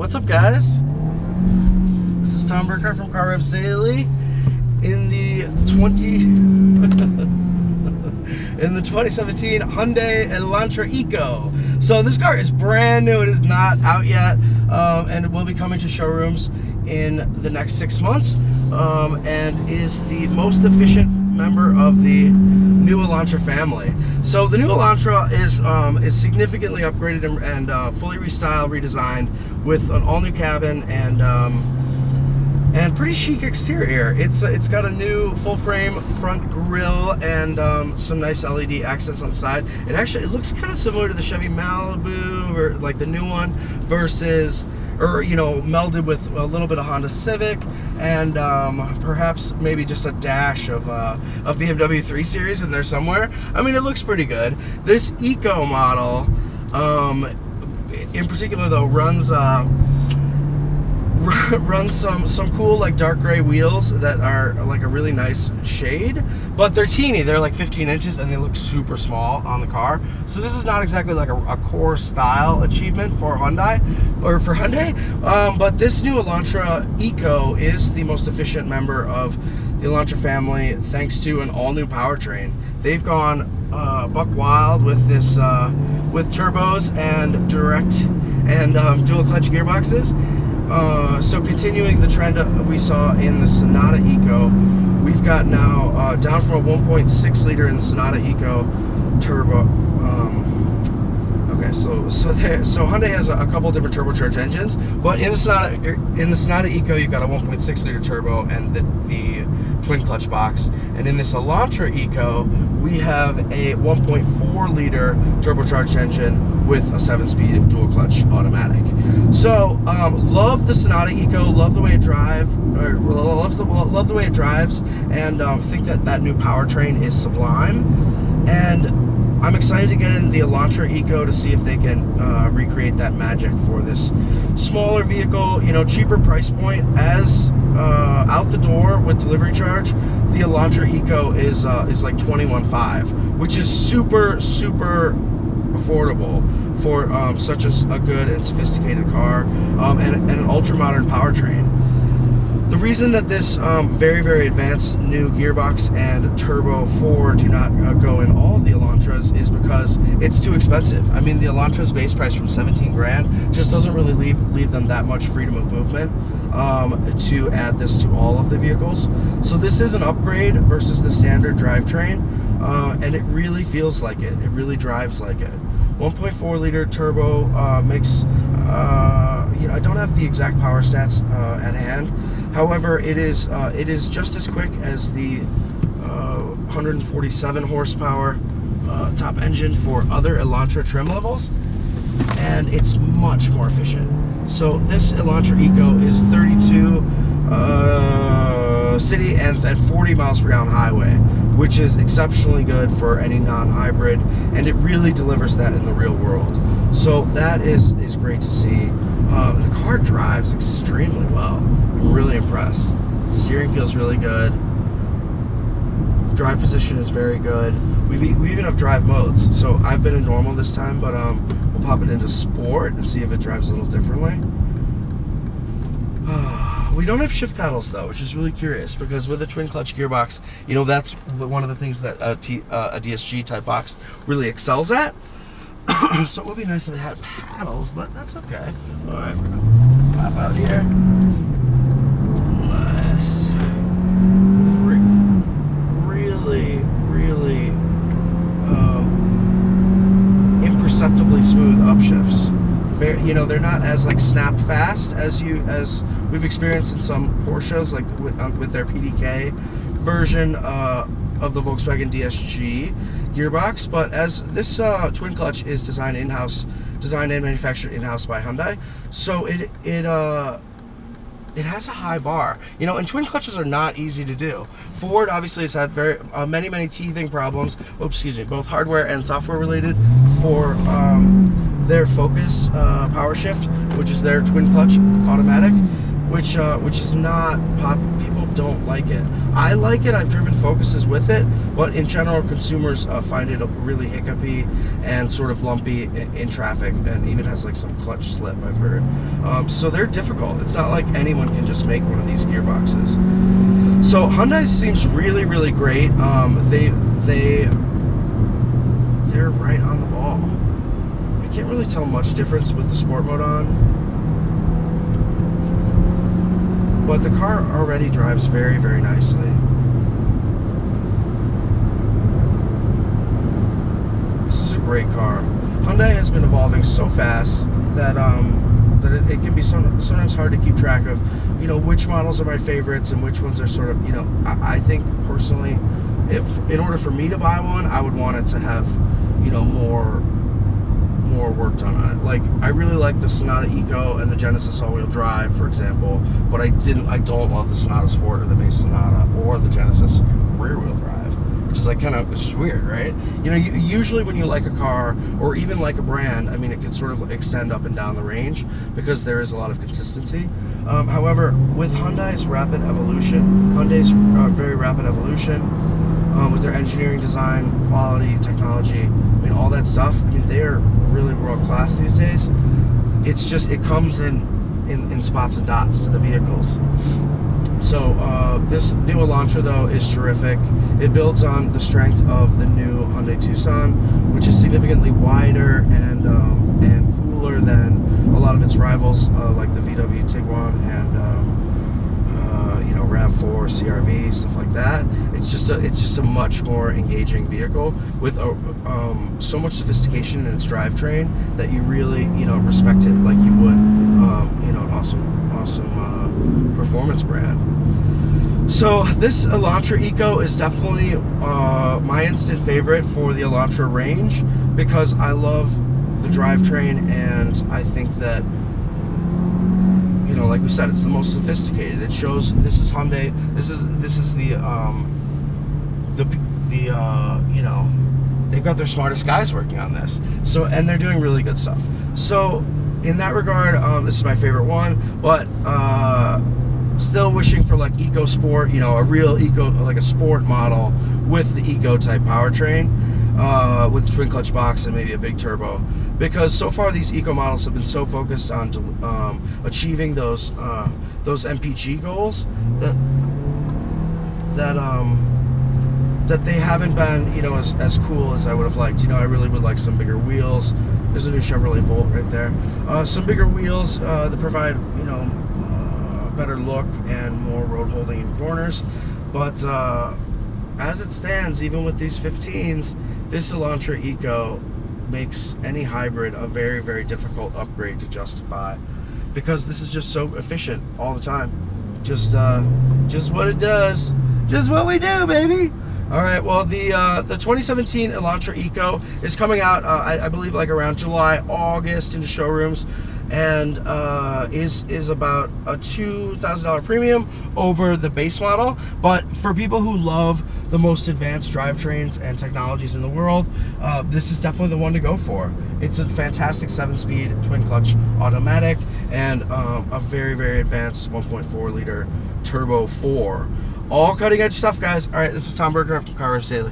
What's up, guys? This is Tom Burkhardt from Car Revs Daily in the 2017 Hyundai Elantra Eco. So this car is brand new. It is not out yet, and it will be coming to showrooms in the next 6 months, and is the most efficient member of the new Elantra family. So the new Elantra is significantly upgraded and fully restyled, redesigned with an all-new cabin and pretty chic exterior. It's got a new full-frame front grille and some nice LED accents on the side. It looks kind of similar to the Chevy Malibu, or like the new one, versus, or you know, melded with a little bit of Honda Civic and perhaps maybe just a dash of BMW 3 Series in there somewhere. I mean, it looks pretty good. This Eco model, in particular though, runs some cool like dark gray wheels that are like a really nice shade, but they're teeny. They're like 15 inches and they look super small on the car. So this is not exactly like a core style achievement for Hyundai, but this new Elantra Eco is the most efficient member of the Elantra family thanks to an all-new powertrain. They've gone buck wild with this with turbos and direct and dual clutch gearboxes. So continuing the trend we saw in the Sonata Eco, we've got now down from a 1.6 liter in the Sonata Eco turbo. Okay, so Hyundai has a couple different turbocharged engines, but in the Sonata Eco you've got a 1.6 liter turbo and the twin clutch box, and in this Elantra Eco we have a 1.4 liter turbocharged engine with a 7-speed dual clutch automatic. So love the Sonata Eco, love the way it love the way it drives, and think that new powertrain is sublime. And I'm excited to get into the Elantra Eco to see if they can recreate that magic for this smaller vehicle, you know, cheaper price point. As out the door with delivery charge, the Elantra Eco is like $21,500, which is super affordable for such a good and sophisticated car, and an ultra-modern powertrain. The reason that this very advanced new gearbox and turbo 4 do not go in all of the Elantras is because it's too expensive. I mean, the Elantra's base price from 17 grand just doesn't really leave them that much freedom of movement to add this to all of the vehicles. So this is an upgrade versus the standard drivetrain, and it really feels like it. It really drives like it. 1.4 liter turbo makes, you know, I don't have the exact power stats at hand. However, it is just as quick as the 147 horsepower top engine for other Elantra trim levels, and it's much more efficient. So this Elantra Eco is 32 city and 40 miles per gallon highway, which is exceptionally good for any non-hybrid, and it really delivers that in the real world. So that is great to see. The car drives extremely well. I'm really impressed. Steering feels really good. Drive position is very good. We even have drive modes. So I've been in normal this time, but we'll pop it into sport and see if it drives a little differently. We don't have shift paddles though, which is really curious, because with a twin clutch gearbox, you know, that's one of the things that a DSG type box really excels at. So it would be nice if it had paddles, but that's okay. All right, we're gonna pop out here. Nice. Really imperceptibly smooth upshifts. You know, they're not as like snap fast as we've experienced in some Porsches, like with their PDK version of the Volkswagen DSG gearbox. But as this twin clutch is designed and manufactured in-house by Hyundai, so it has a high bar, you know, and twin clutches are not easy to do. Ford obviously has had many teething problems, both hardware and software related, for their Focus power shift, which is their twin clutch automatic, which is not people don't like it. I like it. I've driven Focuses with it, but in general, consumers find it really hiccupy and sort of lumpy in traffic, and even has like some clutch slip, I've heard. So they're difficult. It's not like anyone can just make one of these gearboxes. So Hyundai seems really, really great. They're right on the ball. I can't really tell much difference with the sport mode on, but the car already drives very, very nicely. This is a great car. Hyundai has been evolving so fast that it can be sometimes hard to keep track of, you know, which models are my favorites and which ones are sort of, you know, I think personally, if in order for me to buy one, I would want it to have, you know, more work done on it. Like, I really like the Sonata Eco and the Genesis all-wheel drive, for example, but I don't love the Sonata Sport or the base Sonata or the Genesis rear-wheel drive, which is like which is weird, right? You know, usually when you like a car or even like a brand, I mean, it can sort of extend up and down the range because there is a lot of consistency. However, with Hyundai's very rapid evolution, with their engineering, design, quality, technology, I mean, all that stuff, I mean, they are really world class these days. It's just, it comes in spots and dots to the vehicles. So this new Elantra, though, is terrific. It builds on the strength of the new Hyundai Tucson, which is significantly wider and cooler than a lot of its rivals, like the VW Tiguan and you know, RAV4, CR-V, stuff like that. It's just a much more engaging vehicle with so much sophistication in its drivetrain that you really, you know, respect it like you would, you know, an awesome performance brand. So this Elantra Eco is definitely my instant favorite for the Elantra range because I love the drivetrain, and I think that, you know, like we said, it's the most sophisticated. It shows this is Hyundai. This is the you know, they've got their smartest guys working on this. So, and they're doing really good stuff. So in that regard, this is my favorite one, but still wishing for like Eco Sport, you know, a real Eco, like a sport model with the Eco type powertrain, with the twin clutch box and maybe a big turbo. Because so far these Eco models have been so focused on achieving those MPG goals that they haven't been, you know, as cool as I would have liked. You know, I really would like some bigger wheels. There's a new Chevrolet Volt right there. Some bigger wheels that provide, you know, better look and more road holding in corners. But as it stands, even with these 15s, this Elantra Eco makes any hybrid a very, very difficult upgrade to justify, because this is just so efficient all the time. Just what it does, just what we do, baby. All right, well, the 2017 Elantra Eco is coming out, I believe, like around July, August into showrooms, and is about a $2,000 premium over the base model. But for people who love the most advanced drivetrains and technologies in the world, this is definitely the one to go for. It's a fantastic 7-speed twin clutch automatic and a very, very advanced 1.4 liter turbo 4. All cutting edge stuff, guys. All right, this is Tom Berger from Car-Revs Daily.